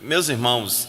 Meus irmãos,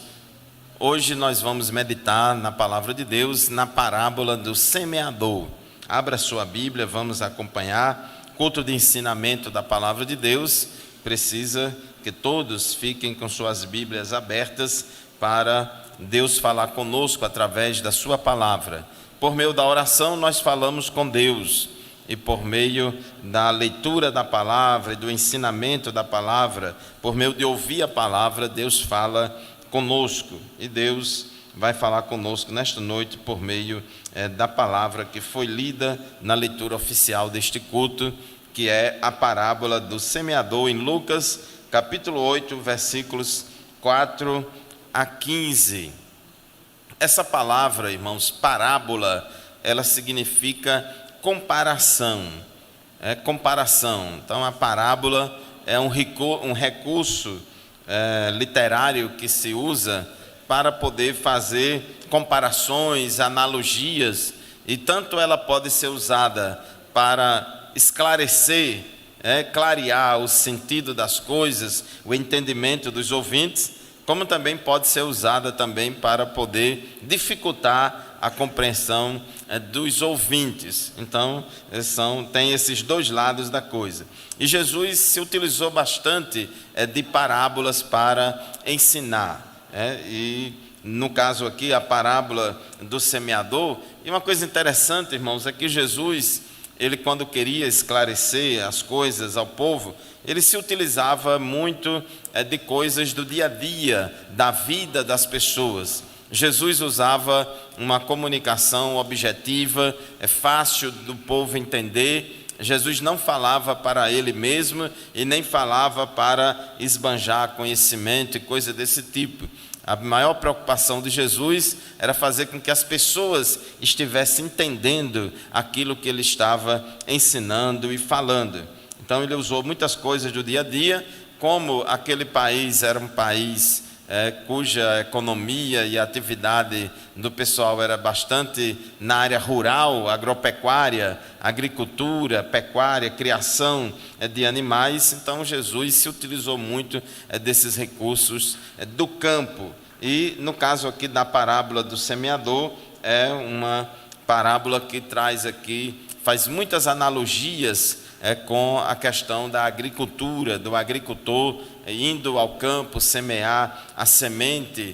hoje nós vamos meditar na palavra de Deus, na parábola do semeador. Abra sua Bíblia, vamos acompanhar. Culto de ensinamento da palavra de Deus. Precisa que todos fiquem com suas Bíblias abertas para Deus falar conosco através da sua palavra. Por meio da oração nós falamos com Deus, e por meio da leitura da palavra e do ensinamento da palavra, por meio de ouvir a palavra, Deus fala conosco. E Deus vai falar conosco nesta noite por meio da palavra que foi lida na leitura oficial deste culto, que é a parábola do semeador, em Lucas, capítulo 8, versículos 4 a 15. Essa palavra, irmãos, parábola, ela significa comparação. Comparação. Então, a parábola é um recurso literário que se usa para poder fazer comparações, analogias, e tanto ela pode ser usada para esclarecer, clarear o sentido das coisas, o entendimento dos ouvintes, como também pode ser usada também para poder dificultar a compreensão dos ouvintes. Então, tem esses dois lados da coisa. E Jesus se utilizou bastante de parábolas para ensinar. E no caso aqui, a parábola do semeador. E uma coisa interessante, irmãos, é que Jesus, ele quando queria esclarecer as coisas ao povo, ele se utilizava muito de coisas do dia a dia, da vida das pessoas. Jesus usava uma comunicação objetiva, fácil do povo entender. Jesus não falava para ele mesmo e nem falava para esbanjar conhecimento e coisa desse tipo. A maior preocupação de Jesus era fazer com que as pessoas estivessem entendendo aquilo que ele estava ensinando e falando. Então ele usou muitas coisas do dia a dia, como aquele país era um país cuja economia e atividade do pessoal era bastante na área rural, agropecuária, agricultura, pecuária, criação de animais. Então Jesus se utilizou muito desses recursos do campo. E no caso aqui da parábola do semeador, é uma parábola que traz aqui, faz muitas analogias com a questão da agricultura, do agricultor indo ao campo semear a semente,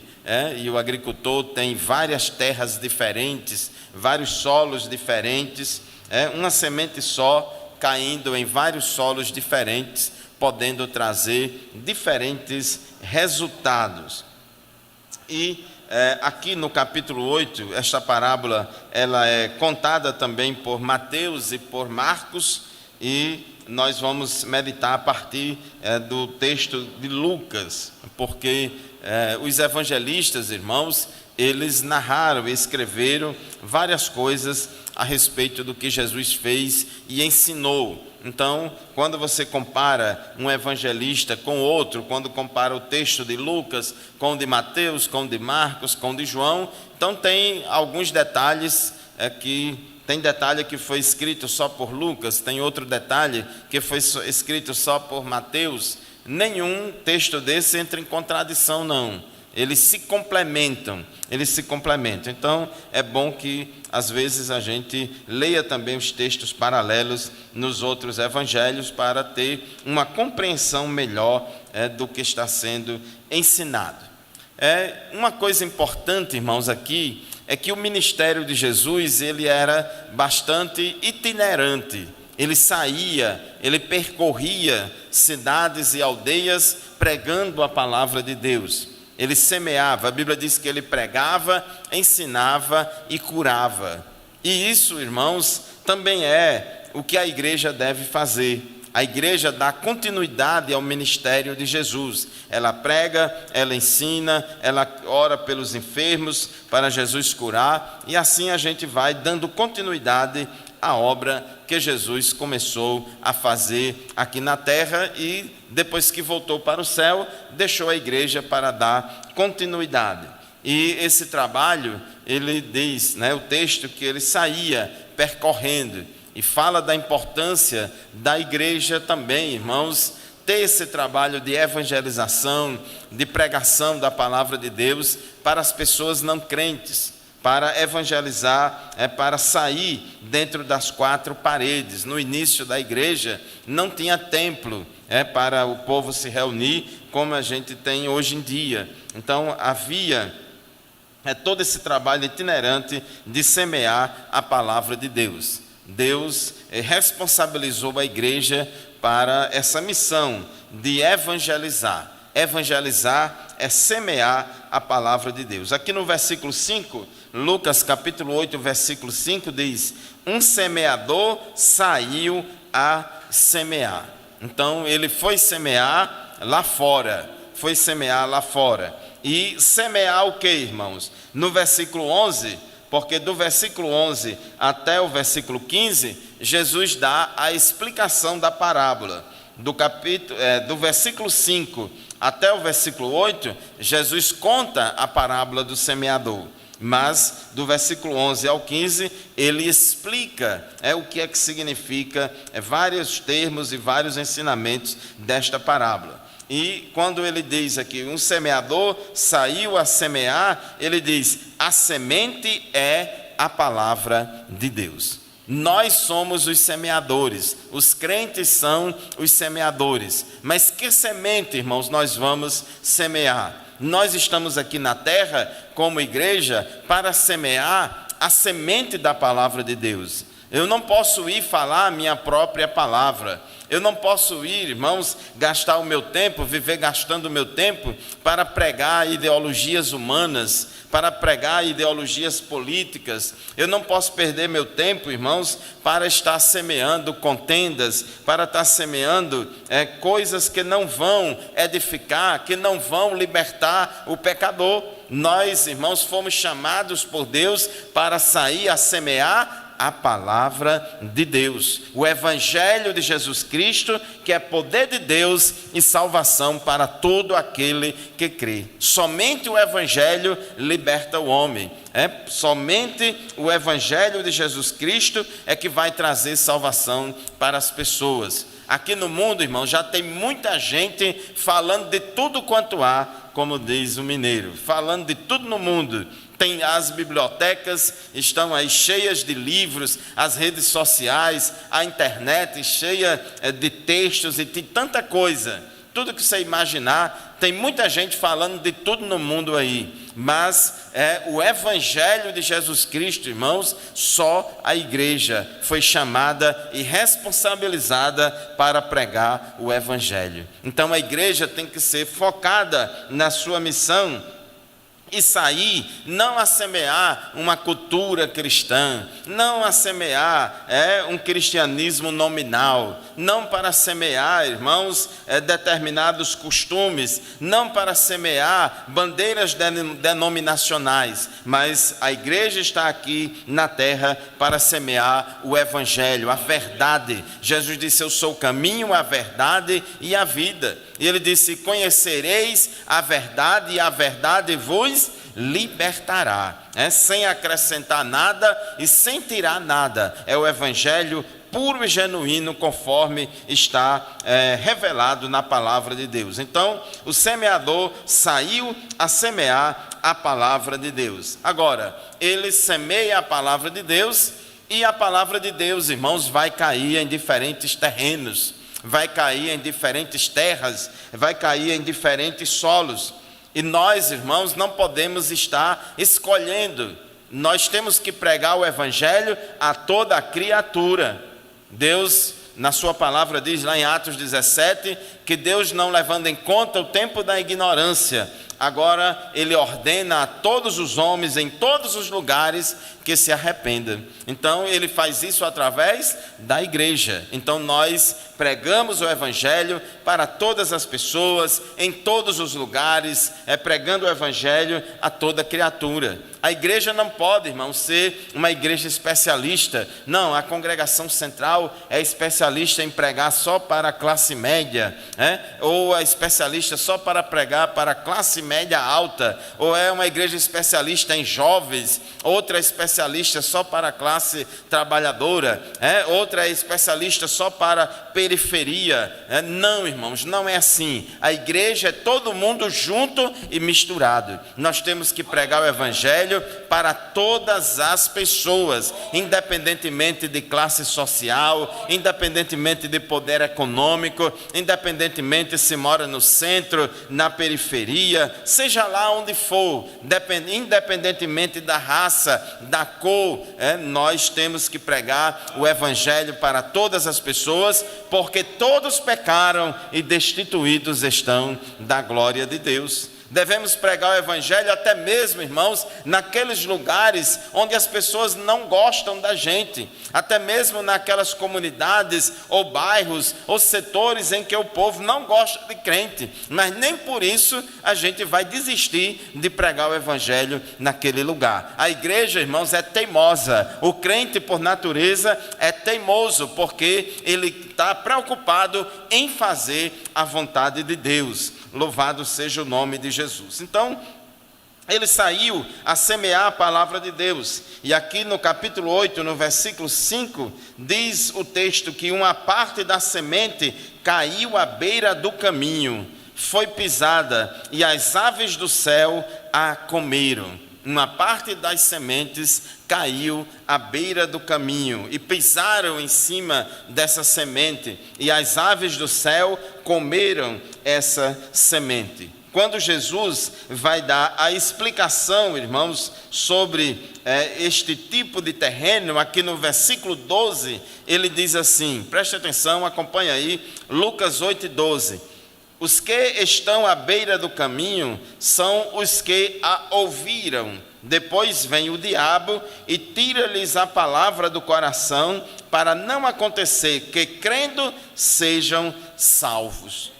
e o agricultor tem várias terras diferentes, vários solos diferentes, uma semente só caindo em vários solos diferentes, podendo trazer diferentes resultados. E aqui no capítulo 8, esta parábola ela é contada também por Mateus e por Marcos, e nós vamos meditar a partir do texto de Lucas, porque os evangelistas, irmãos, eles narraram e escreveram várias coisas a respeito do que Jesus fez e ensinou. Então, quando você compara um evangelista com outro, quando compara o texto de Lucas com o de Mateus, com o de Marcos, com o de João, então tem alguns detalhes tem detalhe que foi escrito só por Lucas, tem outro detalhe que foi escrito só por Mateus. Nenhum texto desse entra em contradição, não. Eles se complementam. Então, é bom que, às vezes, a gente leia também os textos paralelos nos outros evangelhos para ter uma compreensão melhor do que está sendo ensinado. Uma coisa importante, irmãos, aqui, é que o ministério de Jesus, ele era bastante itinerante. Ele saía, ele percorria cidades e aldeias pregando a palavra de Deus. Ele semeava, a Bíblia diz que ele pregava, ensinava e curava. E isso, irmãos, também é o que a igreja deve fazer. A igreja dá continuidade ao ministério de Jesus. Ela prega, ela ensina, ela ora pelos enfermos para Jesus curar, e assim a gente vai dando continuidade à obra que Jesus começou a fazer aqui na terra, e depois que voltou para o céu, deixou a igreja para dar continuidade. E esse trabalho, ele diz, o texto, que ele saía percorrendo, e fala da importância da igreja também, irmãos, ter esse trabalho de evangelização, de pregação da palavra de Deus para as pessoas não crentes, para evangelizar, para sair dentro das quatro paredes. No início da igreja não tinha templo para o povo se reunir como a gente tem hoje em dia. Então havia todo esse trabalho itinerante de semear a palavra de Deus. Deus responsabilizou a igreja para essa missão de evangelizar. Evangelizar é semear a palavra de Deus. Aqui no versículo 5, Lucas capítulo 8, versículo 5 diz: um semeador saiu a semear. Então ele foi semear lá fora. E semear o que, irmãos? No versículo 11, porque do versículo 11 até o versículo 15, Jesus dá a explicação da parábola. Do versículo 5 até o versículo 8, Jesus conta a parábola do semeador. Mas do versículo 11 ao 15, ele explica o que é que significa vários termos e vários ensinamentos desta parábola. E quando ele diz aqui, um semeador saiu a semear, ele diz, a semente é a palavra de Deus. Nós somos os semeadores, os crentes são os semeadores. Mas que semente, irmãos, nós vamos semear? Nós estamos aqui na terra, como igreja, para semear a semente da palavra de Deus. Eu não posso ir falar a minha própria palavra. Eu não posso ir, irmãos, gastar o meu tempo, viver gastando o meu tempo para pregar ideologias humanas, para pregar ideologias políticas. Eu não posso perder meu tempo, irmãos, para estar semeando contendas, para estar semeando coisas que não vão edificar, que não vão libertar o pecador. Nós, irmãos, fomos chamados por Deus para sair a semear a palavra de Deus, o evangelho de Jesus Cristo, que é poder de Deus e salvação para todo aquele que crê. Somente o evangelho liberta o homem. Somente o evangelho de Jesus Cristo é que vai trazer salvação para as pessoas. Aqui no mundo, irmão, já tem muita gente falando de tudo quanto há, como diz o mineiro, falando de tudo no mundo. Tem as bibliotecas, estão aí cheias de livros, as redes sociais, a internet cheia de textos e de tanta coisa. Tudo que você imaginar, tem muita gente falando de tudo no mundo aí. Mas o evangelho de Jesus Cristo, irmãos, só a igreja foi chamada e responsabilizada para pregar o evangelho. Então a igreja tem que ser focada na sua missão e sair, não a semear uma cultura cristã, não a semear um cristianismo nominal, não para semear, irmãos, determinados costumes, não para semear bandeiras denominacionais, mas a igreja está aqui na terra para semear o evangelho, a verdade. Jesus disse, eu sou o caminho, a verdade e a vida. E ele disse, conhecereis a verdade e a verdade vos libertará, sem acrescentar nada e sem tirar nada. É o evangelho puro e genuíno, conforme está revelado na palavra de Deus. Então, o semeador saiu a semear a palavra de Deus. Agora, ele semeia a palavra de Deus e a palavra de Deus, irmãos, vai cair em diferentes terrenos, vai cair em diferentes terras, vai cair em diferentes solos. E nós, irmãos, não podemos estar escolhendo. Nós temos que pregar o evangelho a toda a criatura. Deus, na sua palavra, diz lá em Atos 17, que Deus, não levando em conta o tempo da ignorância, agora ele ordena a todos os homens em todos os lugares que se arrependam. Então ele faz isso através da igreja. Então nós pregamos o evangelho para todas as pessoas, em todos os lugares, pregando o evangelho a toda criatura. A igreja não pode, irmão, ser uma igreja especialista. Não, a congregação central é especialista em pregar só para a classe média, ou é especialista só para pregar para a classe média alta, ou é uma igreja especialista em jovens, outra é especialista só para a classe trabalhadora, outra é especialista só para periferia. Não, irmãos, não é assim. A igreja é todo mundo junto e misturado. Nós temos que pregar o evangelho para todas as pessoas, independentemente de classe social, independentemente de poder econômico, independentemente se mora no centro, na periferia, seja lá onde for, independentemente da raça, da cor, nós temos que pregar o evangelho para todas as pessoas, porque todos pecaram e destituídos estão da glória de Deus. Devemos pregar o evangelho até mesmo, irmãos, naqueles lugares onde as pessoas não gostam da gente, até mesmo naquelas comunidades ou bairros ou setores em que o povo não gosta de crente, mas nem por isso a gente vai desistir de pregar o evangelho naquele lugar. A igreja, irmãos, é teimosa. O crente, por natureza, é teimoso, porque ele está preocupado em fazer a vontade de Deus. Louvado seja o nome de Jesus. Então, ele saiu a semear a palavra de Deus. E aqui no capítulo 8, no versículo 5, diz o texto que uma parte da semente caiu à beira do caminho, foi pisada, e as aves do céu a comeram. Uma parte das sementes caiu à beira do caminho e pisaram em cima dessa semente, e as aves do céu comeram essa semente. Quando Jesus vai dar a explicação, irmãos, sobre este tipo de terreno, aqui no versículo 12, ele diz assim, preste atenção, acompanha aí, Lucas 8:12. Os que estão à beira do caminho são os que a ouviram. Depois vem o diabo e tira-lhes a palavra do coração, para não acontecer que, crendo, sejam salvos.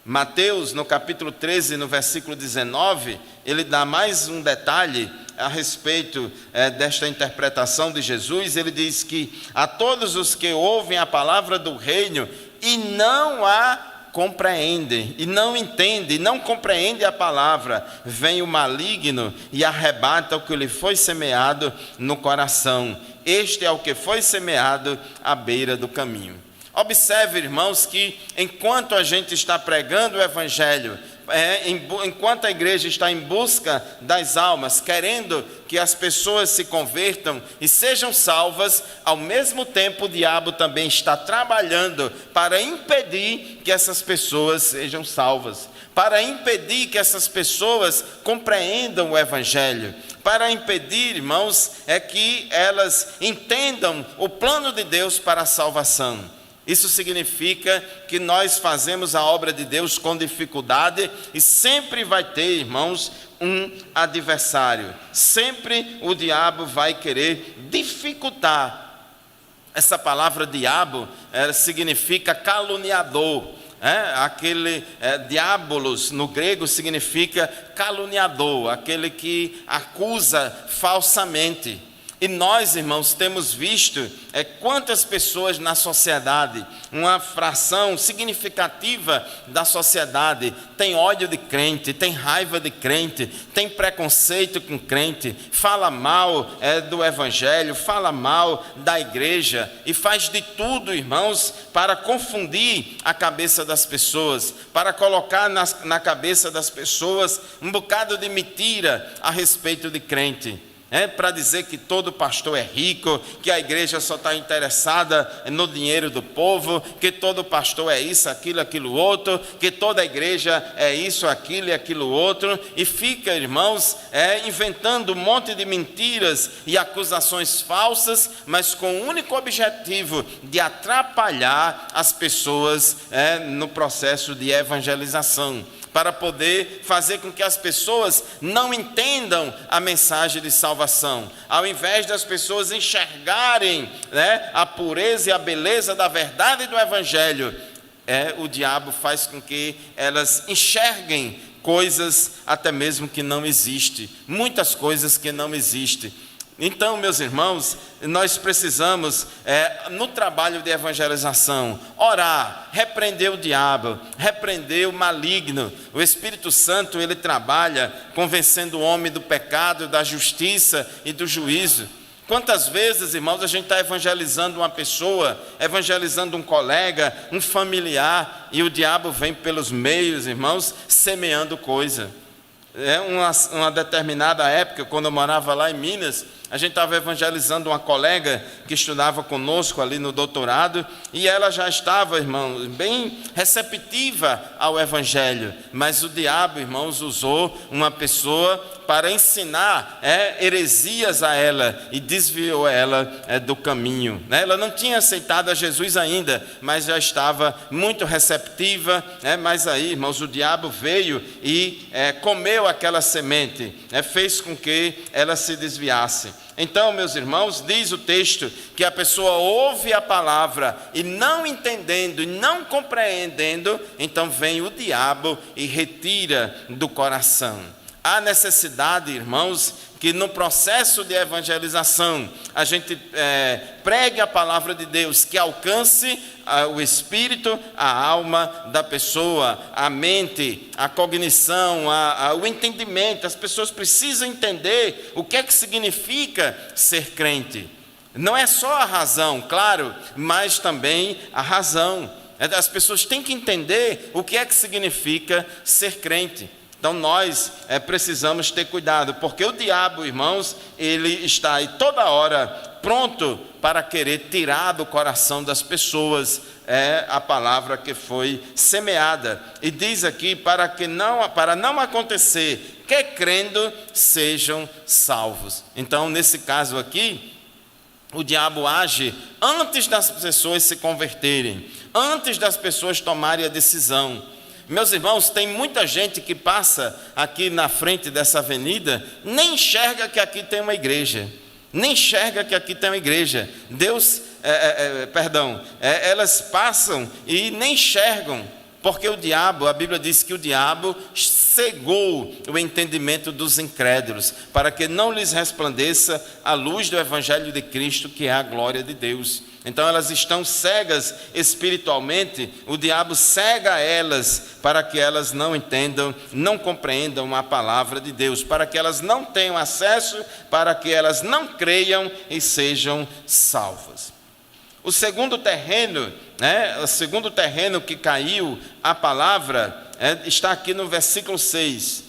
Mateus, no capítulo 13, no versículo 19, ele dá mais um detalhe a respeito desta interpretação de Jesus. Ele diz que a todos os que ouvem a palavra do reino e não a compreendem, e não entendem, não compreendem a palavra, vem o maligno e arrebata o que lhe foi semeado no coração. Este é o que foi semeado à beira do caminho. Observe, irmãos, que enquanto a gente está pregando o evangelho, enquanto a igreja está em busca das almas, querendo que as pessoas se convertam e sejam salvas, ao mesmo tempo o diabo também está trabalhando para impedir que essas pessoas sejam salvas, para impedir que essas pessoas compreendam o evangelho, para impedir, irmãos, que elas entendam o plano de Deus para a salvação. Isso significa que nós fazemos a obra de Deus com dificuldade, e sempre vai ter, irmãos, um adversário. Sempre o diabo vai querer dificultar. Essa palavra diabo significa caluniador. Diabolos no grego significa caluniador, aquele que acusa falsamente. E nós, irmãos, temos visto quantas pessoas na sociedade, uma fração significativa da sociedade, tem ódio de crente, tem raiva de crente, tem preconceito com crente, fala mal do evangelho, fala mal da igreja e faz de tudo, irmãos, para confundir a cabeça das pessoas, para colocar na cabeça das pessoas um bocado de mentira a respeito de crente. Para dizer que todo pastor é rico, que a igreja só está interessada no dinheiro do povo, que todo pastor é isso, aquilo outro, que toda igreja é isso, aquilo e aquilo outro, e fica, irmãos, inventando um monte de mentiras e acusações falsas, mas com o único objetivo de atrapalhar as pessoas no processo de evangelização, para poder fazer com que as pessoas não entendam a mensagem de salvação. Ao invés das pessoas enxergarem a pureza e a beleza da verdade do evangelho, o diabo faz com que elas enxerguem coisas até mesmo que não existem, muitas coisas que não existem. Então, meus irmãos, nós precisamos, no trabalho de evangelização, orar, repreender o diabo, repreender o maligno. O Espírito Santo, ele trabalha convencendo o homem do pecado, da justiça e do juízo. Quantas vezes, irmãos, a gente está evangelizando uma pessoa, evangelizando um colega, um familiar, e o diabo vem pelos meios, irmãos, semeando coisa. Uma determinada época, quando eu morava lá em Minas, a gente estava evangelizando uma colega que estudava conosco ali no doutorado, e ela já estava, irmão, bem receptiva ao evangelho, mas o diabo, irmãos, usou uma pessoa para ensinar heresias a ela e desviou ela do caminho. Ela não tinha aceitado a Jesus ainda, mas já estava muito receptiva, mas aí, irmãos, o diabo veio e comeu aquela semente, fez com que ela se desviasse. Então, meus irmãos, diz o texto que a pessoa ouve a palavra e não entendendo e não compreendendo, então vem o diabo e retira do coração. Há necessidade, irmãos, que no processo de evangelização a gente pregue a palavra de Deus, que alcance o espírito, a alma da pessoa, a mente, a cognição, o entendimento. As pessoas precisam entender o que é que significa ser crente. Não é só a razão, claro, mas também a razão. As pessoas têm que entender o que é que significa ser crente. Então nós precisamos ter cuidado, porque o diabo, irmãos, ele está aí toda hora pronto para querer tirar do coração das pessoas a palavra que foi semeada. E diz aqui, para não acontecer que crendo sejam salvos. Então, nesse caso aqui, o diabo age antes das pessoas se converterem, antes das pessoas tomarem a decisão. Meus irmãos, tem muita gente que passa aqui na frente dessa avenida, nem enxerga que aqui tem uma igreja, nem enxerga que aqui tem uma igreja. Elas passam e nem enxergam, porque o diabo, a Bíblia diz que o diabo cegou o entendimento dos incrédulos, para que não lhes resplandeça a luz do Evangelho de Cristo, que é a glória de Deus. Então elas estão cegas espiritualmente, o diabo cega elas para que elas não entendam, não compreendam a palavra de Deus, para que elas não tenham acesso, para que elas não creiam e sejam salvas. O segundo terreno que caiu a palavra está aqui no versículo 6.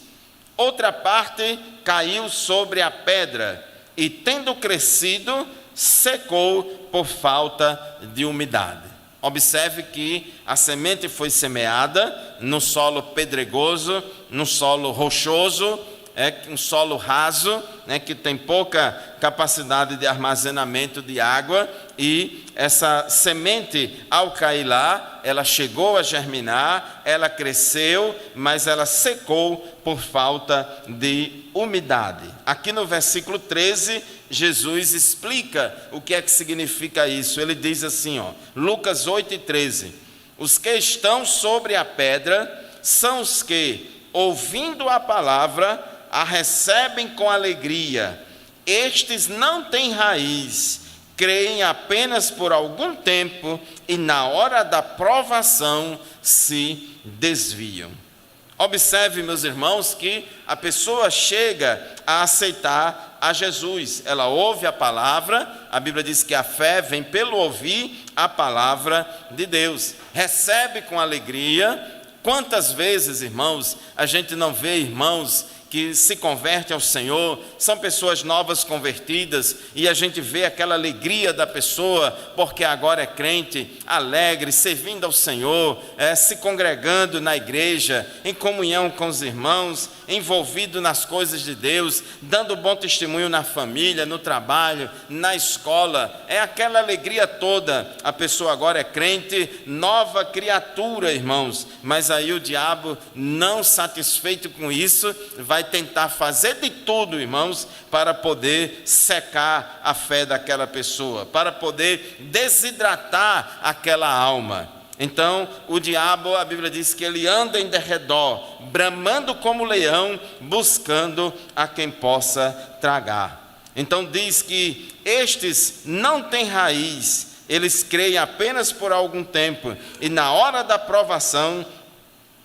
Outra parte caiu sobre a pedra e, tendo crescido, secou por falta de umidade. Observe que a semente foi semeada no solo pedregoso, no solo rochoso, um solo raso, que tem pouca capacidade de armazenamento de água, e essa semente, ao cair lá, ela chegou a germinar, ela cresceu, mas ela secou por falta de umidade. Aqui no versículo 13, Jesus explica o que é que significa isso. Ele diz assim, Lucas 8:13, os que estão sobre a pedra são os que, ouvindo a palavra, a recebem com alegria. Estes não têm raiz, creem apenas por algum tempo e na hora da provação se desviam. Observe, meus irmãos, que a pessoa chega a aceitar a Jesus. Ela ouve a palavra, a Bíblia diz que a fé vem pelo ouvir a palavra de Deus. Recebe com alegria. Quantas vezes, irmãos, a gente não vê irmãos que se convertem ao Senhor, são pessoas novas convertidas, e a gente vê aquela alegria da pessoa, porque agora é crente, alegre, servindo ao Senhor, se congregando na igreja, em comunhão com os irmãos, envolvido nas coisas de Deus, dando bom testemunho na família, no trabalho, na escola, é aquela alegria toda. A pessoa agora é crente, nova criatura, irmãos, mas aí o diabo, não satisfeito com isso, vai tentar fazer de tudo, irmãos, para poder secar a fé daquela pessoa, para poder desidratar aquela alma. Então, o diabo, a Bíblia diz que ele anda em derredor, bramando como leão, buscando a quem possa tragar. Então diz que estes não têm raiz, eles creem apenas por algum tempo e na hora da provação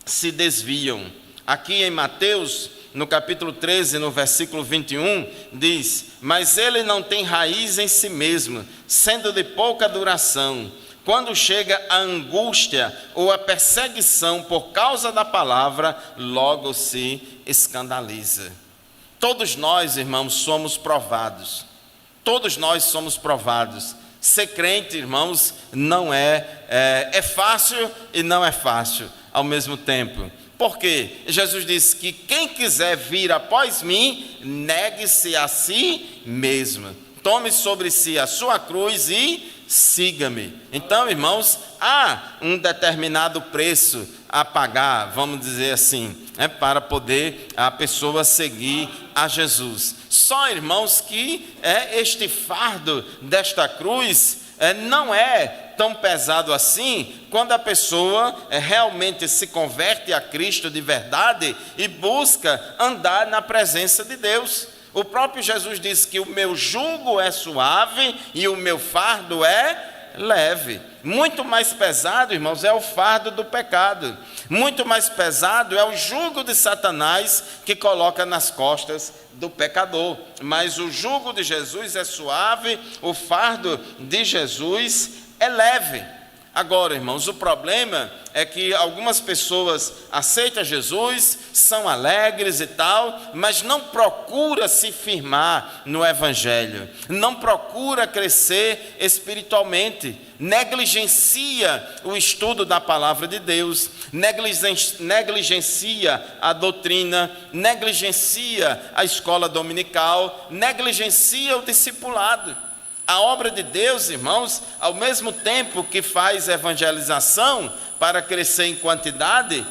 se desviam. Aqui em Mateus, no capítulo 13, no versículo 21, diz: mas ele não tem raiz em si mesmo, sendo de pouca duração. Quando chega a angústia ou a perseguição por causa da palavra, logo se escandaliza. Todos nós, irmãos, somos provados. Todos nós somos provados. Ser crente, irmãos, não é fácil e não é fácil ao mesmo tempo. Por quê? Jesus disse que quem quiser vir após mim, negue-se a si mesmo. Tome sobre si a sua cruz e siga-me. Então, irmãos, há um determinado preço a pagar, vamos dizer assim, para poder a pessoa seguir a Jesus. Só, irmãos, que este fardo desta cruz não é tão pesado assim quando a pessoa realmente se converte a Cristo de verdade e busca andar na presença de Deus. O próprio Jesus disse que o meu jugo é suave e o meu fardo é leve. Muito mais pesado, irmãos, é o fardo do pecado. Muito mais pesado é o jugo de Satanás que coloca nas costas do pecador. Mas o jugo de Jesus é suave, o fardo de Jesus é leve. Agora, irmãos, o problema é que algumas pessoas aceitam Jesus, são alegres e tal, mas não procura se firmar no Evangelho, não procura crescer espiritualmente, negligencia o estudo da palavra de Deus, negligencia a doutrina, negligencia a escola dominical, negligencia o discipulado. A obra de Deus, irmãos, ao mesmo tempo que faz evangelização para crescer em quantidade,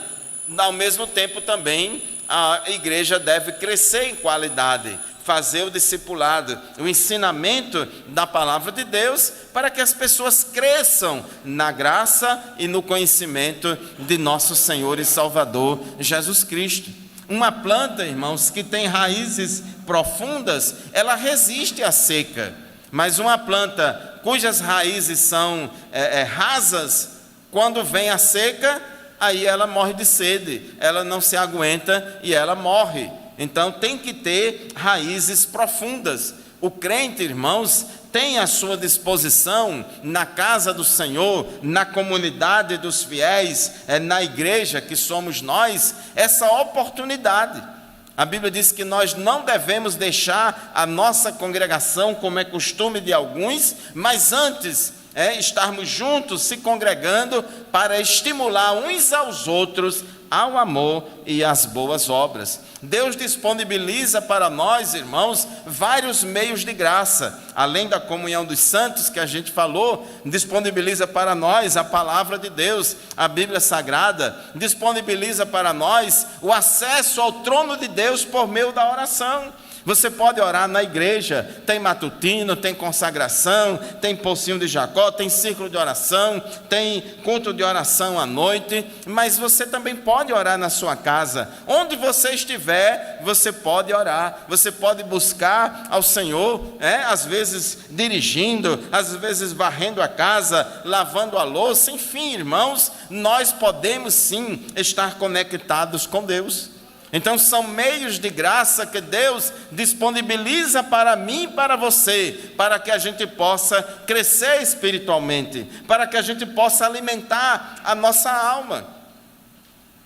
ao mesmo tempo também a igreja deve crescer em qualidade, fazer o discipulado, o ensinamento da palavra de Deus, para que as pessoas cresçam na graça e no conhecimento de nosso Senhor e Salvador Jesus Cristo. Uma planta, irmãos, que tem raízes profundas, ela resiste à seca. Mas uma planta cujas raízes são rasas, quando vem a seca, aí ela morre de sede, ela não se aguenta e ela morre. Então tem que ter raízes profundas. O crente, irmãos, tem à sua disposição, na casa do Senhor, na comunidade dos fiéis, na igreja que somos nós, essa oportunidade. A Bíblia diz que nós não devemos deixar a nossa congregação, como é costume de alguns, mas antes estarmos juntos, se congregando, para estimular uns aos outros ao amor e às boas obras. Deus disponibiliza para nós, irmãos, vários meios de graça. Além da comunhão dos santos que a gente falou, disponibiliza para nós a palavra de Deus, a Bíblia Sagrada, disponibiliza para nós o acesso ao trono de Deus por meio da oração. Você pode orar na igreja, tem matutino, tem consagração, tem pocinho de Jacó, tem círculo de oração, tem culto de oração à noite, mas você também pode orar na sua casa. Onde você estiver, você pode orar, você pode buscar ao Senhor, às vezes dirigindo, às vezes varrendo a casa, lavando a louça, enfim, irmãos, nós podemos sim estar conectados com Deus. Então são meios de graça que Deus disponibiliza para mim e para você, para que a gente possa crescer espiritualmente, para que a gente possa alimentar a nossa alma.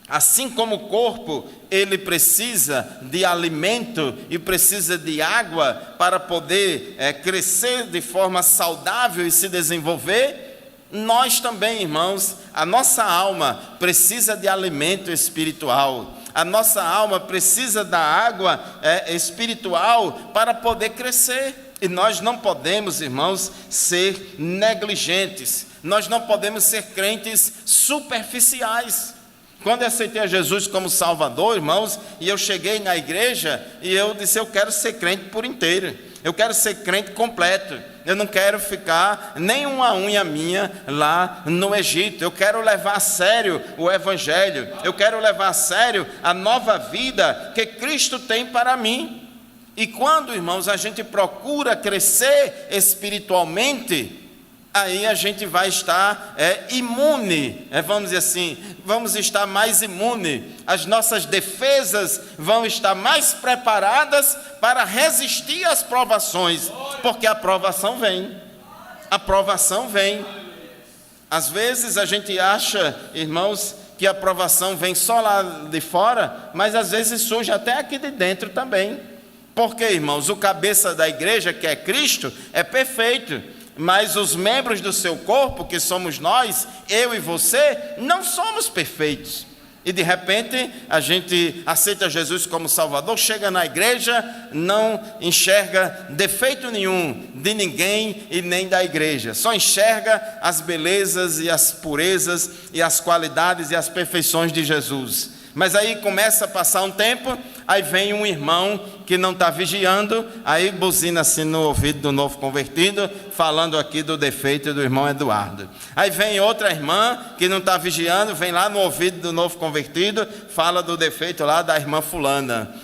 Assim como o corpo, ele precisa de alimento e precisa de água para poder crescer de forma saudável e se desenvolver, nós também, irmãos, a nossa alma precisa de alimento espiritual. A nossa alma precisa da água espiritual para poder crescer. E nós não podemos, irmãos, ser negligentes. Nós não podemos ser crentes superficiais. Quando eu aceitei a Jesus como Salvador, irmãos, e eu cheguei na igreja e eu disse, eu quero ser crente por inteiro. Eu quero ser crente completo. Eu não quero ficar nem uma unha minha lá no Egito. Eu quero levar a sério o Evangelho. Eu quero levar a sério a nova vida que Cristo tem para mim. E quando, irmãos, a gente procura crescer espiritualmente, aí a gente vai estar imune, vamos dizer assim, vamos estar mais imune, as nossas defesas vão estar mais preparadas para resistir às provações, porque a provação vem, Às vezes a gente acha, irmãos, que a provação vem só lá de fora, mas às vezes surge até aqui de dentro também. Porque, irmãos, o cabeça da igreja, que é Cristo, é perfeito, mas os membros do seu corpo, que somos nós, eu e você, não somos perfeitos. E de repente a gente aceita Jesus como Salvador, chega na igreja, não enxerga defeito nenhum de ninguém e nem da igreja, só enxerga as belezas e as purezas e as qualidades e as perfeições de Jesus. Mas aí começa a passar um tempo, aí vem um irmão que não está vigiando, aí buzina assim no ouvido do novo convertido, falando aqui do defeito do irmão Eduardo. Aí vem outra irmã que não está vigiando, vem lá no ouvido do novo convertido, fala do defeito lá da irmã fulana.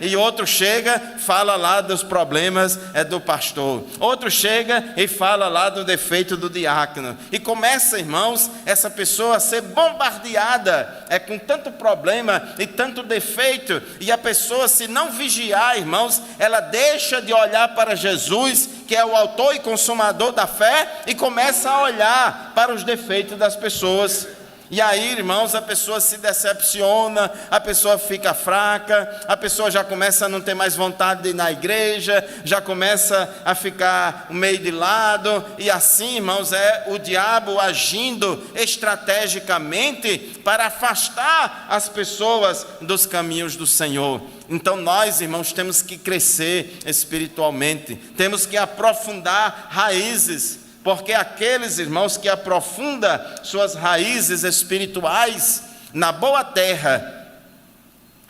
E outro chega, fala lá dos problemas do pastor. Outro chega e fala lá do defeito do diácono. E começa, irmãos, essa pessoa a ser bombardeada com tanto problema e tanto defeito, e a pessoa, se não vigiar, irmãos, ela deixa de olhar para Jesus, que é o autor e consumador da fé, e começa a olhar para os defeitos das pessoas. E aí, irmãos, a pessoa se decepciona, a pessoa fica fraca, a pessoa já começa a não ter mais vontade de ir na igreja, já começa a ficar meio de lado, e assim, irmãos, é o diabo agindo estrategicamente para afastar as pessoas dos caminhos do Senhor. Então nós, irmãos, temos que crescer espiritualmente, temos que aprofundar raízes, porque aqueles, irmãos, que aprofundam suas raízes espirituais na boa terra,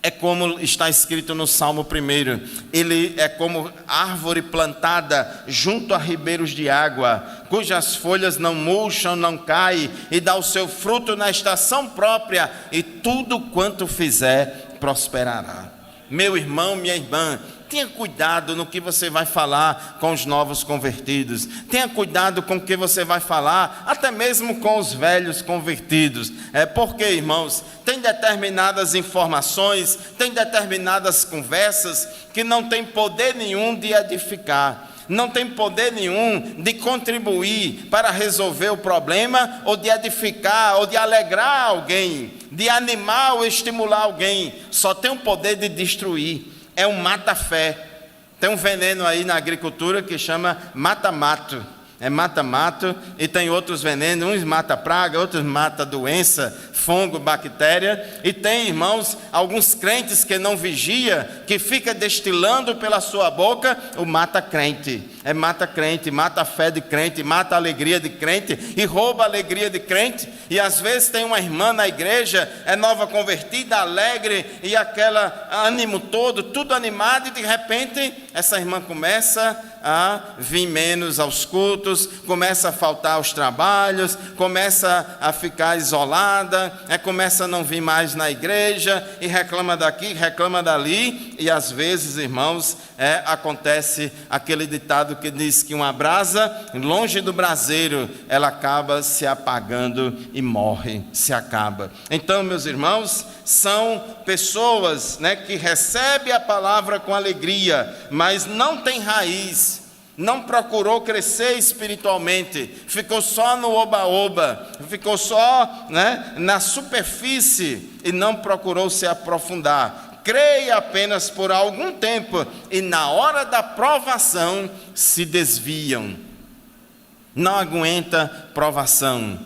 é como está escrito no Salmo 1, ele é como árvore plantada junto a ribeiros de água, cujas folhas não murcham, não caem, e dá o seu fruto na estação própria, e tudo quanto fizer prosperará. Meu irmão, minha irmã, tenha cuidado no que você vai falar com os novos convertidos. Tenha cuidado com o que você vai falar, até mesmo com os velhos convertidos. Porque, irmãos, tem determinadas informações, tem determinadas conversas que não tem poder nenhum de edificar. Não tem poder nenhum de contribuir para resolver o problema, ou de edificar, ou de alegrar alguém, de animar ou estimular alguém. Só tem o poder de destruir. É um mata-fé. Tem um veneno aí na agricultura que chama mata-mato. Mata-mato, e tem outros venenos, uns mata praga, outros mata doença, fungo, bactéria, e tem, irmãos, alguns crentes que não vigia, que fica destilando pela sua boca o mata-crente. Mata-crente, mata a fé de crente, mata a alegria de crente, e rouba a alegria de crente. E às vezes tem uma irmã na igreja, nova convertida, alegre, e aquela ânimo todo, tudo animado, e de repente essa irmã começa a vir menos aos cultos, começa a faltar aos trabalhos, começa a ficar isolada, começa a não vir mais na igreja, e reclama daqui, reclama dali, e às vezes, irmãos, acontece aquele ditado que diz que uma brasa, longe do braseiro, ela acaba se apagando e morre, se acaba. Então, meus irmãos, são pessoas, que recebem a palavra com alegria, mas não tem raiz, não procurou crescer espiritualmente, ficou só no oba-oba, ficou só na superfície e não procurou se aprofundar. Creia apenas por algum tempo e na hora da provação se desviam, não aguenta provação.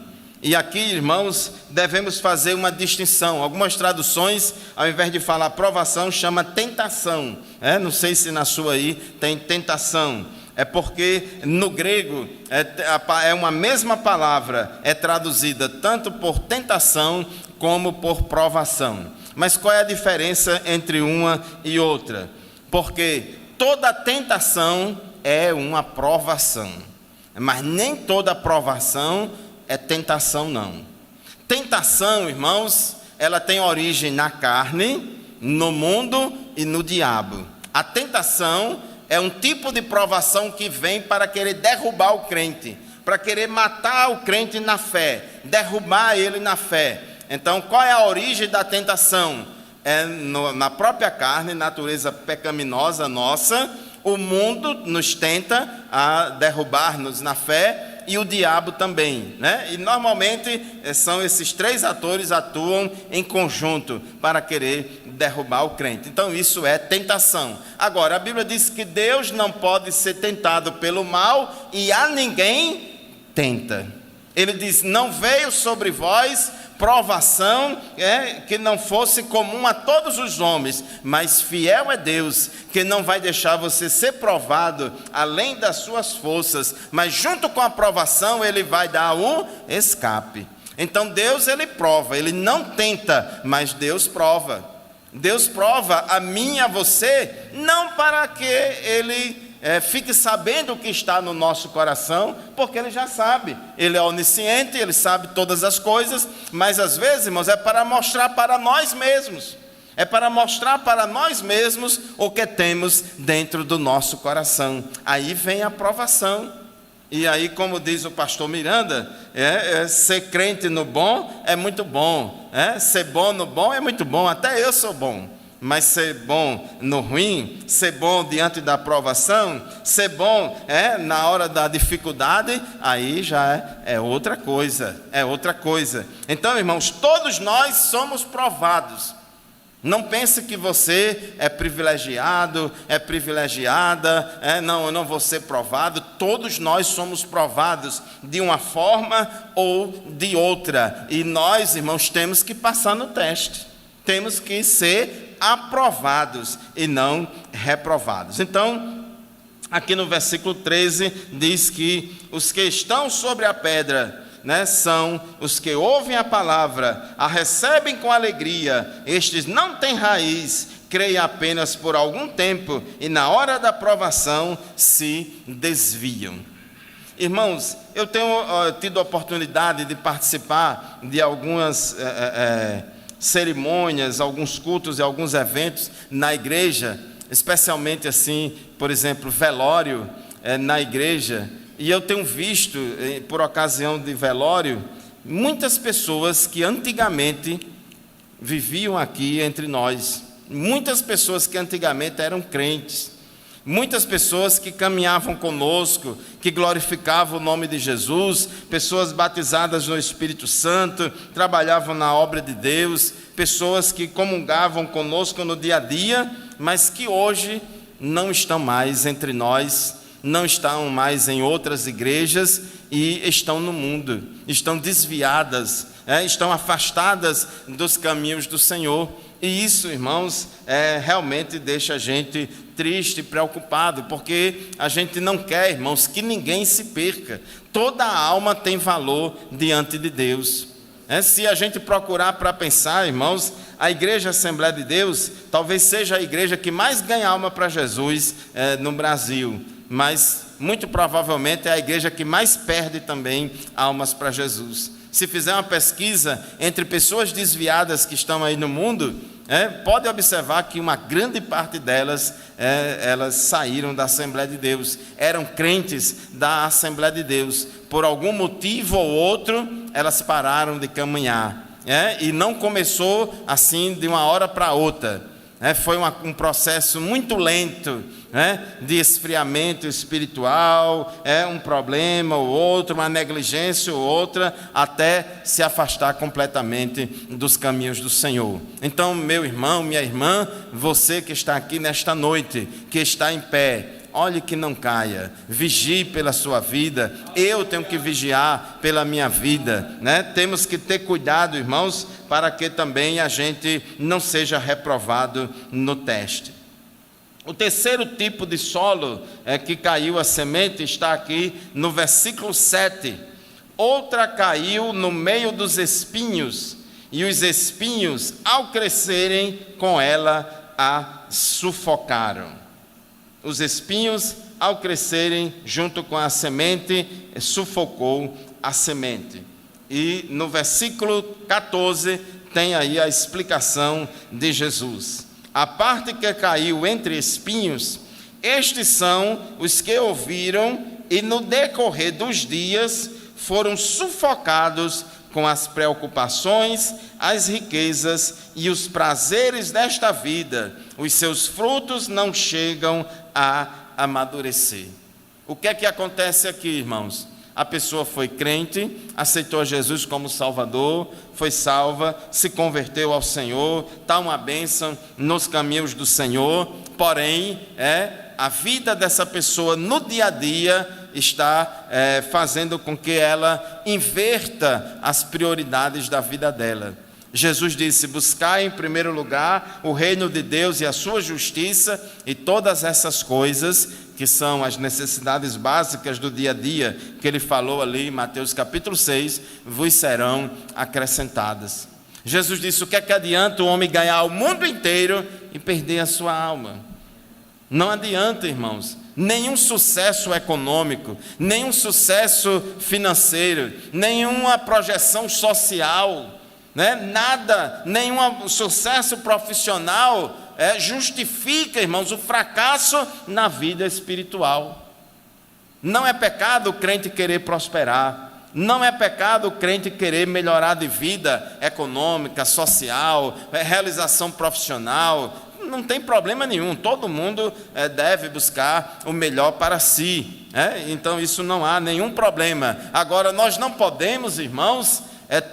E aqui, irmãos, devemos fazer uma distinção. Algumas traduções, ao invés de falar provação, chama tentação. Não sei se na sua aí tem tentação. Porque no grego é uma mesma palavra, é traduzida tanto por tentação como por provação. Mas qual é a diferença entre uma e outra? Porque toda tentação é uma provação, mas nem toda provação é tentação, não. Tentação, irmãos, ela tem origem na carne, no mundo e no diabo. A tentação é um tipo de provação que vem para querer derrubar o crente, para querer matar o crente na fé, derrubar ele na fé. Então, qual é a origem da tentação? É na própria carne, natureza pecaminosa nossa. O mundo nos tenta a derrubar-nos na fé, e o diabo também, né? E normalmente são esses três atores atuam em conjunto para querer derrubar o crente. Então isso é tentação. Agora, a Bíblia diz que Deus não pode ser tentado pelo mal, e a ninguém tenta. Ele diz: não veio sobre vós provação que não fosse comum a todos os homens, mas fiel é Deus, que não vai deixar você ser provado além das suas forças, mas junto com a provação ele vai dar um escape. Então Deus, ele prova, ele não tenta, mas Deus prova. Deus prova a mim e a você, não para que ele fique sabendo o que está no nosso coração, porque ele já sabe, ele é onisciente, ele sabe todas as coisas, mas às vezes, irmãos, é para mostrar para nós mesmos, o que temos dentro do nosso coração. Aí vem a provação, e aí, como diz o pastor Miranda, ser crente no bom é muito bom, ser bom no bom é muito bom, até eu sou bom. Mas ser bom no ruim, ser bom diante da provação, ser bom na hora da dificuldade, aí já é outra coisa, Então, irmãos, todos nós somos provados. Não pense que você é privilegiado, é privilegiada, não, eu não vou ser provado. Todos nós somos provados de uma forma ou de outra. E nós, irmãos, temos que passar no teste. Temos que ser aprovados e não reprovados. Então, aqui no versículo 13, diz que os que estão sobre a pedra, são os que ouvem a palavra, a recebem com alegria. Estes não têm raiz, creem apenas por algum tempo e na hora da provação se desviam. Irmãos, eu tenho tido a oportunidade de participar de algumas cerimônias, alguns cultos e alguns eventos na igreja, especialmente assim, por exemplo, velório na igreja. E eu tenho visto, por ocasião de velório, muitas pessoas que antigamente viviam aqui entre nós, muitas pessoas que antigamente eram crentes, muitas pessoas que caminhavam conosco, que glorificavam o nome de Jesus, pessoas batizadas no Espírito Santo, trabalhavam na obra de Deus, pessoas que comungavam conosco no dia a dia, mas que hoje não estão mais entre nós, não estão mais em outras igrejas e estão no mundo, estão desviadas, estão afastadas dos caminhos do Senhor. E isso, irmãos, realmente deixa a gente triste e preocupado, porque a gente não quer, irmãos, que ninguém se perca. Toda alma tem valor diante de Deus. Se a gente procurar para pensar, irmãos, a Igreja Assembleia de Deus talvez seja a igreja que mais ganha alma para Jesus no Brasil, mas muito provavelmente é a igreja que mais perde também almas para Jesus. Se fizer uma pesquisa entre pessoas desviadas que estão aí no mundo, pode observar que uma grande parte delas, elas saíram da Assembleia de Deus, eram crentes da Assembleia de Deus, por algum motivo ou outro, elas pararam de caminhar, e não começou assim de uma hora para outra, foi um processo muito lento, de esfriamento espiritual, um problema ou outro, uma negligência ou outra, até se afastar completamente dos caminhos do Senhor. Então, meu irmão, minha irmã, você que está aqui nesta noite, que está em pé, olhe que não caia, vigie pela sua vida, eu tenho que vigiar pela minha vida, Temos que ter cuidado, irmãos, para que também a gente não seja reprovado no teste. O terceiro tipo de solo que caiu a semente está aqui no versículo 7. Outra caiu no meio dos espinhos, e os espinhos, ao crescerem com ela, a sufocaram. Os espinhos, ao crescerem junto com a semente, sufocou a semente. E no versículo 14 tem aí a explicação de Jesus. A parte que caiu entre espinhos, estes são os que ouviram e no decorrer dos dias foram sufocados com as preocupações, as riquezas e os prazeres desta vida. Os seus frutos não chegam a amadurecer. O que é que acontece aqui, irmãos? A pessoa foi crente, aceitou Jesus como Salvador, foi salva, se converteu ao Senhor, está uma bênção nos caminhos do Senhor, porém, a vida dessa pessoa no dia a dia está fazendo com que ela inverta as prioridades da vida dela. Jesus disse: buscai em primeiro lugar o reino de Deus e a sua justiça, e todas essas coisas, que são as necessidades básicas do dia a dia, que ele falou ali em Mateus capítulo 6, vos serão acrescentadas. Jesus disse: o que é que adianta o homem ganhar o mundo inteiro e perder a sua alma? Não adianta, irmãos, nenhum sucesso econômico, nenhum sucesso financeiro, nenhuma projeção social, nada, nenhum sucesso profissional justifica, irmãos, o fracasso na vida espiritual. Não é pecado o crente querer prosperar, não é pecado o crente querer melhorar de vida econômica, social, realização profissional. Não tem problema nenhum, todo mundo deve buscar o melhor para si, então isso não há nenhum problema. Agora, nós não podemos, irmãos,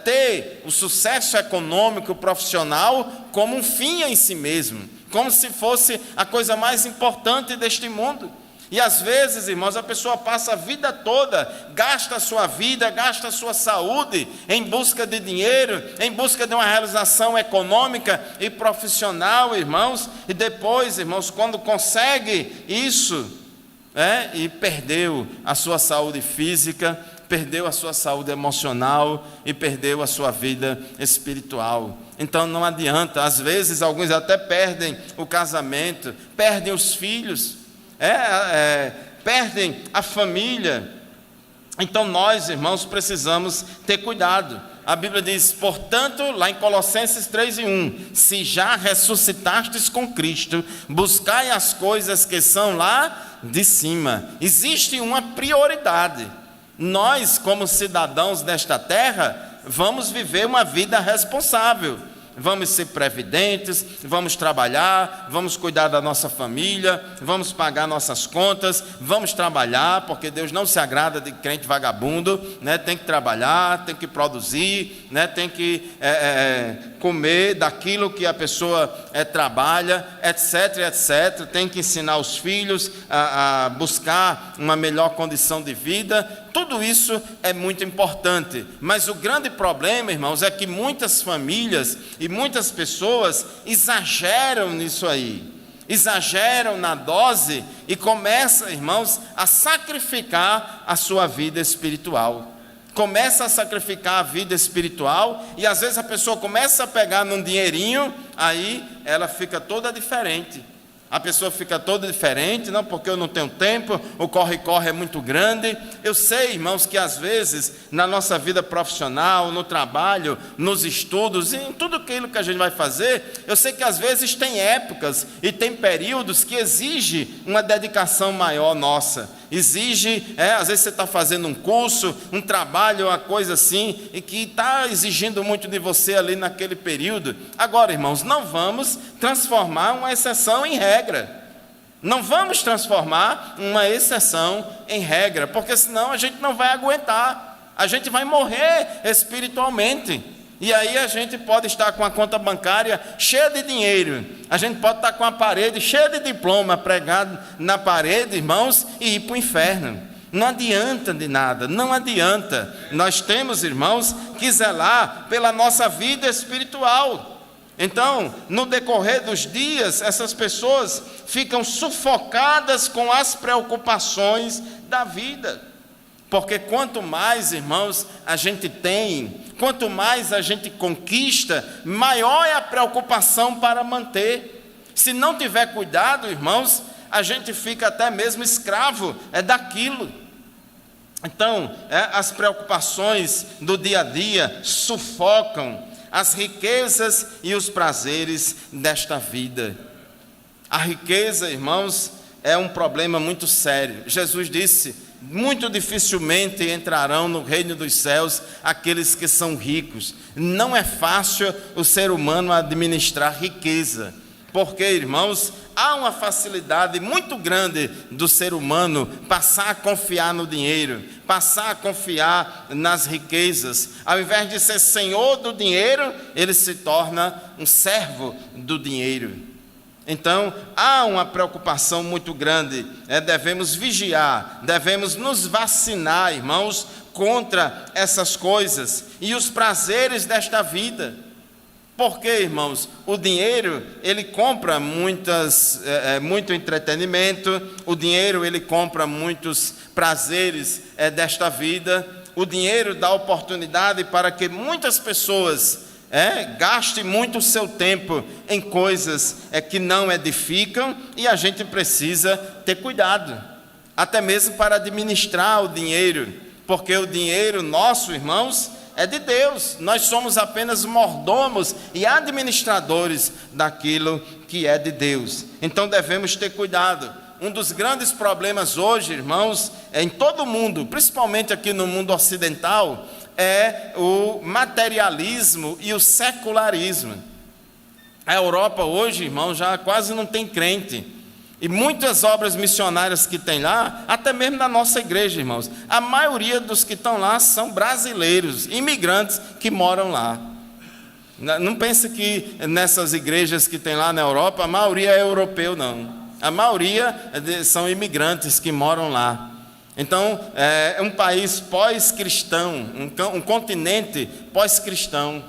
ter o sucesso econômico profissional como um fim em si mesmo, como se fosse a coisa mais importante deste mundo. E às vezes, irmãos, a pessoa passa a vida toda, gasta a sua vida, gasta a sua saúde em busca de dinheiro, em busca de uma realização econômica e profissional, irmãos, e depois, irmãos, quando consegue isso, e perdeu a sua saúde física, perdeu a sua saúde emocional e perdeu a sua vida espiritual. Então não adianta, às vezes alguns até perdem o casamento, perdem os filhos, perdem a família. Então nós, irmãos, precisamos ter cuidado. A Bíblia diz, portanto, lá em Colossenses 3:1, se já ressuscitastes com Cristo, buscai as coisas que são lá de cima. Existe uma prioridade. Nós, como cidadãos desta terra, vamos viver uma vida responsável. Vamos ser previdentes, vamos trabalhar, vamos cuidar da nossa família, vamos pagar nossas contas, vamos trabalhar, porque Deus não se agrada de crente vagabundo, tem que trabalhar, tem que produzir, tem que comer daquilo que a pessoa trabalha, etc, etc. Tem que ensinar os filhos a buscar uma melhor condição de vida. Tudo isso é muito importante, mas o grande problema, irmãos, é que muitas famílias e muitas pessoas exageram nisso aí, exageram na dose e começam, irmãos, a sacrificar a sua vida espiritual. Começa a sacrificar a vida espiritual e às vezes a pessoa começa a pegar num dinheirinho, aí ela fica toda diferente. A pessoa fica toda diferente, não, porque eu não tenho tempo, o corre-corre é muito grande. Eu sei, irmãos, que às vezes na nossa vida profissional, no trabalho, nos estudos, em tudo aquilo que a gente vai fazer, eu sei que às vezes tem épocas e tem períodos que exige uma dedicação maior nossa. Exige, às vezes você está fazendo um curso, um trabalho, uma coisa assim, e que está exigindo muito de você ali naquele período. Agora, irmãos, não vamos transformar uma exceção em regra. Não vamos transformar uma exceção em regra, porque senão a gente não vai aguentar. A gente vai morrer espiritualmente. E aí a gente pode estar com a conta bancária cheia de dinheiro, a gente pode estar com a parede cheia de diploma pregado na parede, irmãos, e ir para o inferno. Não adianta de nada, não adianta. Nós temos, irmãos, que zelar pela nossa vida espiritual. Então, no decorrer dos dias, essas pessoas ficam sufocadas com as preocupações da vida. Porque quanto mais, irmãos, a gente tem, quanto mais a gente conquista, maior é a preocupação para manter. Se não tiver cuidado, irmãos, a gente fica até mesmo escravo daquilo. Então, as preocupações do dia a dia sufocam as riquezas e os prazeres desta vida. A riqueza, irmãos, é um problema muito sério. Jesus disse: muito dificilmente entrarão no reino dos céus aqueles que são ricos. Não é fácil o ser humano administrar riqueza, porque, irmãos, há uma facilidade muito grande do ser humano passar a confiar no dinheiro, passar a confiar nas riquezas. Ao invés de ser senhor do dinheiro, ele se torna um servo do dinheiro. Então, há uma preocupação muito grande, devemos vigiar, devemos nos vacinar, irmãos, contra essas coisas e os prazeres desta vida. Porque, irmãos, o dinheiro, ele compra muito entretenimento, o dinheiro, ele compra muitos prazeres desta vida, o dinheiro dá oportunidade para que muitas pessoas gaste muito o seu tempo em coisas que não edificam, e a gente precisa ter cuidado, até mesmo para administrar o dinheiro, porque o dinheiro nosso, irmãos, é de Deus. Nós somos apenas mordomos e administradores daquilo que é de Deus. Então devemos ter cuidado. Um dos grandes problemas hoje, irmãos, em todo o mundo, principalmente aqui no mundo ocidental, é o materialismo e o secularismo. A Europa hoje, irmãos, já quase não tem crente. E muitas obras missionárias que tem lá, até mesmo na nossa igreja, irmãos, a maioria dos que estão lá são brasileiros, imigrantes que moram lá. Não pense que nessas igrejas que tem lá na Europa, a maioria é europeu, não. A maioria são imigrantes que moram lá. Então, é um país pós-cristão, um continente pós-cristão.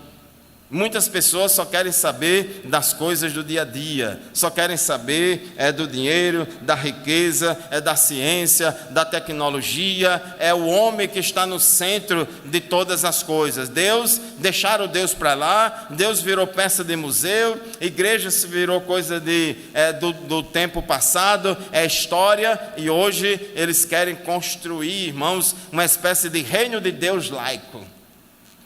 Muitas pessoas só querem saber das coisas do dia a dia, só querem saber do dinheiro, da riqueza, da ciência, da tecnologia. É o homem que está no centro de todas as coisas. Deixaram Deus para lá, Deus virou peça de museu, igreja se virou coisa do tempo passado, é história, e hoje eles querem construir, irmãos, uma espécie de reino de Deus laico.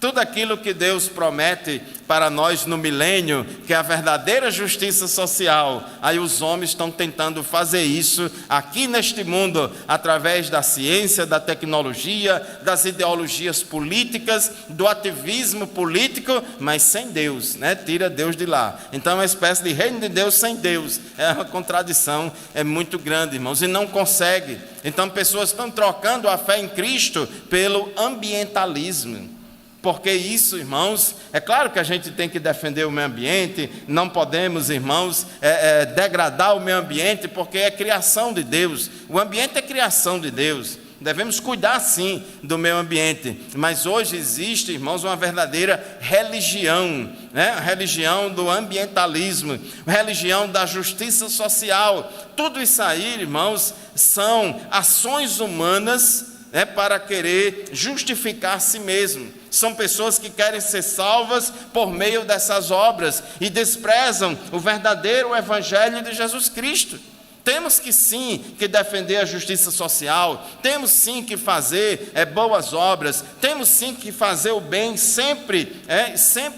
Tudo aquilo que Deus promete para nós no milênio, que é a verdadeira justiça social, aí os homens estão tentando fazer isso aqui neste mundo, através da ciência, da tecnologia, das ideologias políticas, do ativismo político, mas sem Deus, tira Deus de lá. Então é uma espécie de reino de Deus sem Deus. É uma contradição, é muito grande, irmãos, e não consegue. Então pessoas estão trocando a fé em Cristo pelo ambientalismo. Porque isso, irmãos, é claro que a gente tem que defender o meio ambiente, não podemos, irmãos, degradar o meio ambiente, porque é criação de Deus. O ambiente é criação de Deus. Devemos cuidar, sim, do meio ambiente. Mas hoje existe, irmãos, uma verdadeira religião, a religião do ambientalismo, a religião da justiça social. Tudo isso aí, irmãos, são ações humanas para querer justificar a si mesmo. São pessoas que querem ser salvas por meio dessas obras e desprezam o verdadeiro evangelho de Jesus Cristo. Temos que sim que defender a justiça social, temos sim que fazer boas obras, temos sim que fazer o bem sempre,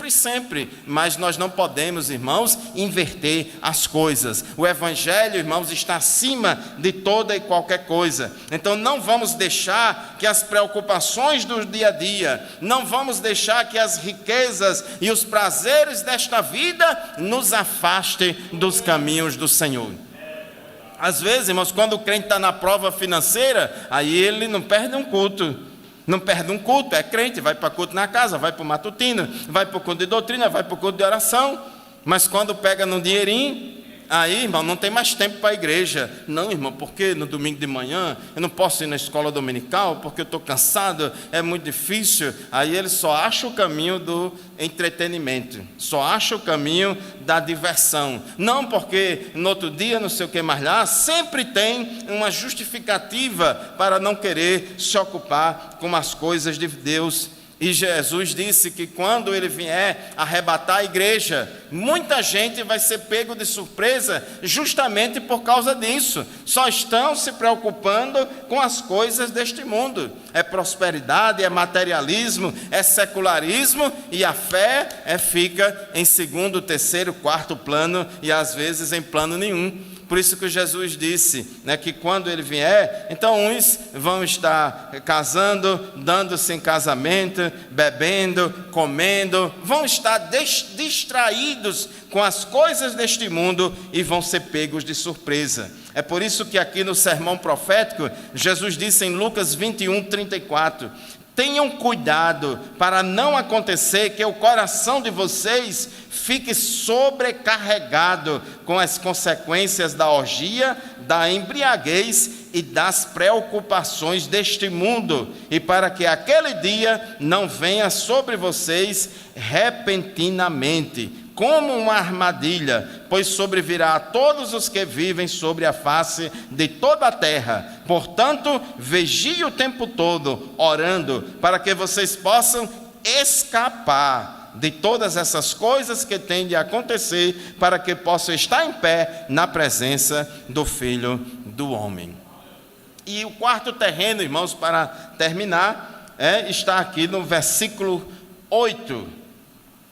sempre, mas nós não podemos, irmãos, inverter as coisas. O evangelho, irmãos, está acima de toda e qualquer coisa. Então não vamos deixar que as preocupações do dia a dia, não vamos deixar que as riquezas e os prazeres desta vida nos afastem dos caminhos do Senhor. Às vezes, irmãos, quando o crente está na prova financeira, aí ele não perde um culto. Não perde um culto, é crente, vai para culto na casa, vai para o matutino, vai para o culto de doutrina, vai para o culto de oração. Mas quando pega no dinheirinho, aí, irmão, não tem mais tempo para a igreja. Não, irmão, porque no domingo de manhã eu não posso ir na escola dominical, porque eu estou cansado, é muito difícil. Aí ele só acha o caminho do entretenimento, só acha o caminho da diversão. Não porque no outro dia, não sei o que mais lá, sempre tem uma justificativa para não querer se ocupar com as coisas de Deus. E Jesus disse que quando ele vier arrebatar a igreja, muita gente vai ser pego de surpresa justamente por causa disso. Só estão se preocupando com as coisas deste mundo. É prosperidade, é materialismo, é secularismo, e a fé fica em segundo, terceiro, quarto plano, e às vezes em plano nenhum. Por isso que Jesus disse, que quando ele vier, então uns vão estar casando, dando-se em casamento, bebendo, comendo, vão estar distraídos com as coisas deste mundo e vão ser pegos de surpresa. É por isso que aqui no sermão profético, Jesus disse em Lucas 21:34, tenham cuidado para não acontecer que o coração de vocês fique sobrecarregado com as consequências da orgia, da embriaguez e das preocupações deste mundo, e para que aquele dia não venha sobre vocês repentinamente, como uma armadilha, pois sobrevirá a todos os que vivem sobre a face de toda a terra. Portanto, vigie o tempo todo, orando, para que vocês possam escapar de todas essas coisas que têm de acontecer, para que possam estar em pé na presença do Filho do Homem. E o quarto terreno, irmãos, para terminar, está aqui no versículo 8.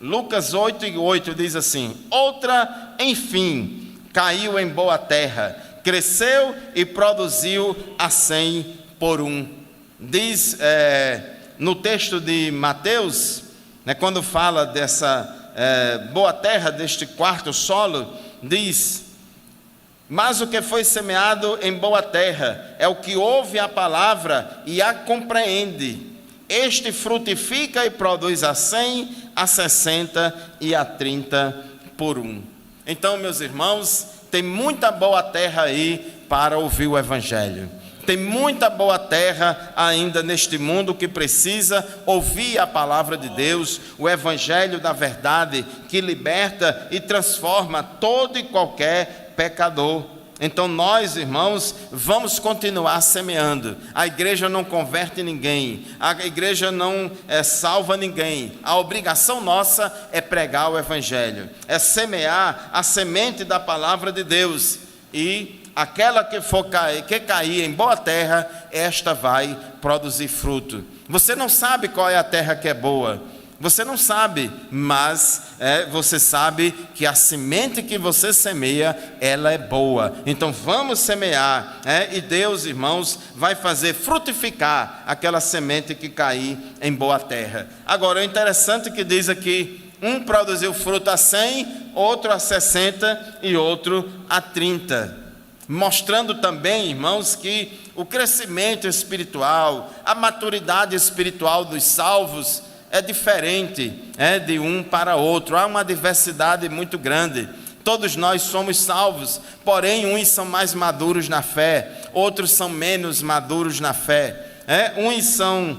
Lucas 8:8 diz assim: outra, enfim, caiu em boa terra, cresceu e produziu a 100 por 1. Diz no texto de Mateus, quando fala dessa boa terra, deste quarto solo, diz: mas o que foi semeado em boa terra é o que ouve a palavra e a compreende. Este frutifica e produz a 100, a 60 e a 30 por 1. Então, meus irmãos, tem muita boa terra aí para ouvir o Evangelho. Tem muita boa terra ainda neste mundo que precisa ouvir a palavra de Deus, o Evangelho da verdade, que liberta e transforma todo e qualquer pecador. Então nós, irmãos, vamos continuar semeando. A igreja não converte ninguém, a igreja não salva ninguém. A obrigação nossa é pregar o Evangelho, é semear a semente da palavra de Deus, e aquela que cair em boa terra, esta vai produzir fruto. Você não sabe qual é a terra que é boa, você não sabe, mas você sabe que a semente que você semeia, ela é boa. Então vamos semear, e Deus, irmãos, vai fazer frutificar aquela semente que cair em boa terra. Agora, é interessante que diz aqui: um produziu fruto a 100, outro a 60 e outro a 30. Mostrando também, irmãos, que o crescimento espiritual, a maturidade espiritual dos salvos é diferente de um para outro. Há uma diversidade muito grande. Todos nós somos salvos, porém uns são mais maduros na fé, outros são menos maduros na fé. Uns são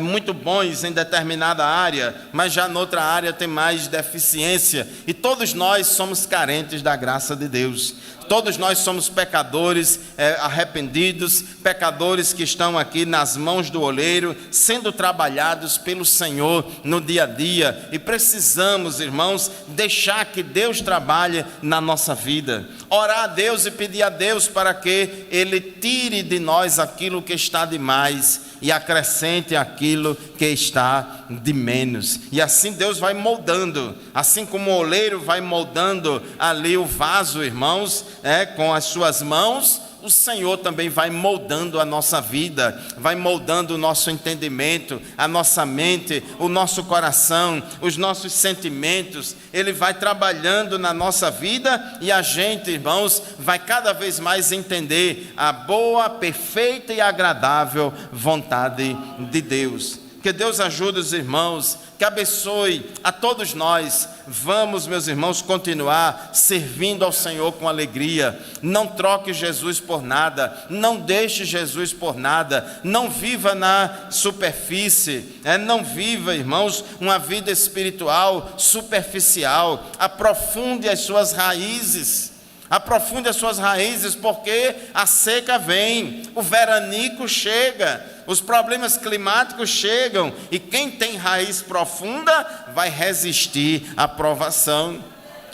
muito bons em determinada área, mas já noutra área tem mais deficiência. E todos nós somos carentes da graça de Deus. Todos nós somos pecadores arrependidos, pecadores que estão aqui nas mãos do oleiro, sendo trabalhados pelo Senhor no dia a dia, e precisamos, irmãos, deixar que Deus trabalhe na nossa vida, orar a Deus e pedir a Deus para que Ele tire de nós aquilo que está demais e acrescente aquilo que está de menos. E assim Deus vai moldando, assim como o oleiro vai moldando ali o vaso, irmãos, com as suas mãos, o Senhor também vai moldando a nossa vida, vai moldando o nosso entendimento, a nossa mente, o nosso coração, os nossos sentimentos. Ele vai trabalhando na nossa vida, e a gente, irmãos, vai cada vez mais entender a boa, perfeita e agradável vontade de Deus. Que Deus ajude os irmãos, que abençoe a todos nós. Vamos, meus irmãos, continuar servindo ao Senhor com alegria. Não troque Jesus por nada, não deixe Jesus por nada, não viva na superfície, não viva, irmãos, uma vida espiritual superficial. Aprofunde as suas raízes. Aprofunde as suas raízes, porque a seca vem, o veranico chega, os problemas climáticos chegam, e quem tem raiz profunda vai resistir à provação.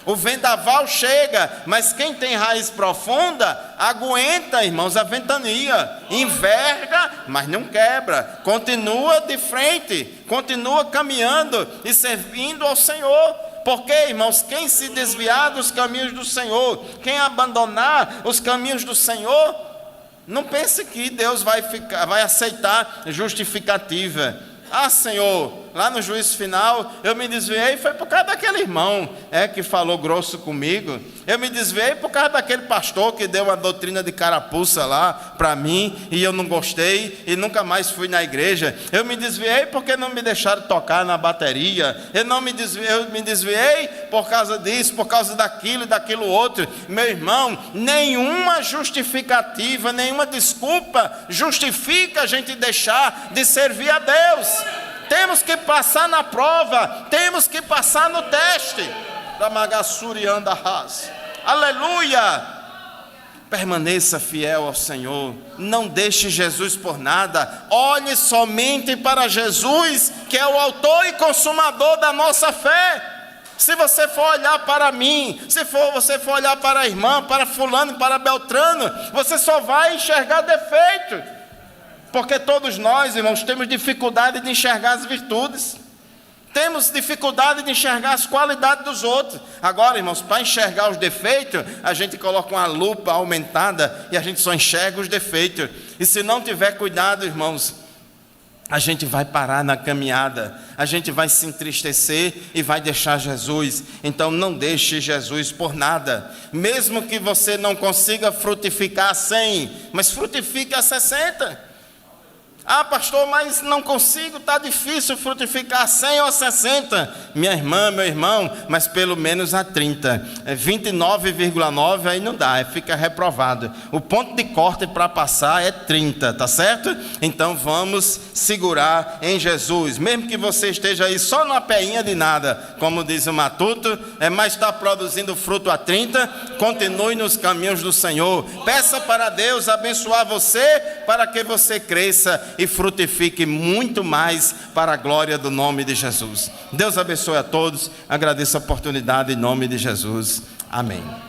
O vendaval chega, mas quem tem raiz profunda aguenta, irmãos, a ventania, enverga, mas não quebra, continua de frente, continua caminhando e servindo ao Senhor. Porque, irmãos, quem se desviar dos caminhos do Senhor, quem abandonar os caminhos do Senhor, não pense que Deus vai aceitar justificativa. Ah, Senhor, lá no juízo final, eu me desviei, foi por causa daquele irmão que falou grosso comigo. Eu me desviei por causa daquele pastor que deu uma doutrina de carapuça lá para mim, e eu não gostei, e nunca mais fui na igreja. Eu me desviei porque não me deixaram tocar na bateria. Eu me desviei por causa disso, por causa daquilo e daquilo outro. Meu irmão, nenhuma justificativa, nenhuma desculpa justifica a gente deixar de servir a Deus. Temos que passar na prova, temos que passar no teste. Aleluia! Permaneça fiel ao Senhor, não deixe Jesus por nada, olhe somente para Jesus, que é o autor e consumador da nossa fé. Se você for olhar para mim, se você for olhar para a irmã, para fulano, para Beltrano, você só vai enxergar defeito. Porque todos nós, irmãos, temos dificuldade de enxergar as virtudes. Temos dificuldade de enxergar as qualidades dos outros. Agora, irmãos, para enxergar os defeitos, a gente coloca uma lupa aumentada e a gente só enxerga os defeitos. E se não tiver cuidado, irmãos, a gente vai parar na caminhada, a gente vai se entristecer e vai deixar Jesus. Então não deixe Jesus por nada. Mesmo que você não consiga frutificar a 100, mas frutifique a 60. Ah, pastor, mas não consigo, está difícil frutificar a 100 ou a 60. Minha irmã, meu irmão, mas pelo menos a 30. 29,9 aí não dá, fica reprovado. O ponto de corte para passar é 30, tá certo? Então vamos segurar em Jesus. Mesmo que você esteja aí só numa peinha de nada, como diz o Matuto, mas está produzindo fruto a 30, continue nos caminhos do Senhor. Peça para Deus abençoar você, para que você cresça e frutifique muito mais para a glória do nome de Jesus. Deus abençoe a todos, agradeço a oportunidade em nome de Jesus. Amém.